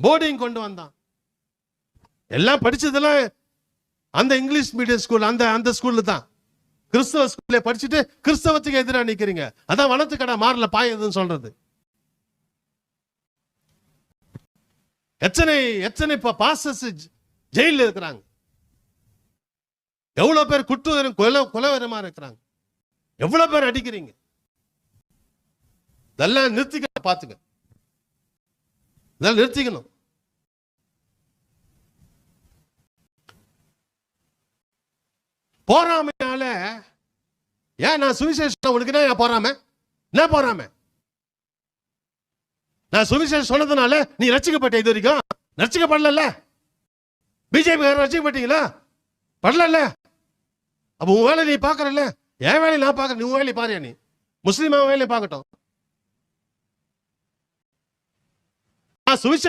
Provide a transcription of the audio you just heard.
Boarding கொண்டு வந்தான். எல்லாம் படிச்சதெல்லாம் அந்த இங்கிலீஷ் மீடியம் ஸ்கூல், அந்த ஸ்கூல்ல தான். கிறிஸ்தவ ஸ்கூல்ல படிச்சுட்டு கிறிஸ்தவத்துக்கு எதிராக நிக்கிறீங்க. அதான் வனத்துக்கடா மாறல பாயுதுன்னு சொல்றது. எத்தனை பாஸ்டர்ஸ் ஜெயில இருக்கிறாங்க. எவ்வளவு பேர் குற்றம் கொலைவரமா இருக்கிறாங்க. எவ்வளவு பேர் அடிக்கிறீங்க. இதெல்லாம் நிறுத்திக்க பாத்துக்க. இதெல்லாம் நிறுத்திக்கணும். போறாமையால ஏன் நான் சுவிசேஷம் உனக்கு நான் போறாம என்ன போறாம நான் சுவிசேஷம் சொன்னதுனால நீ ரட்சிக்கப்பட்ட? இது வரைக்கும் ரட்சிக்கப்படல. பிஜேபி ரட்சிக்கப்பட்டீங்களா? படல. அப்ப உன் வேலை நீ பாக்கறல்ல, என் வேலையை நான் பாக்குறேன். நீ உன் வேலையை பாரு. நீ முஸ்லீம் வேலையை பார்க்கட்டும். நான் சுவிசேஷம்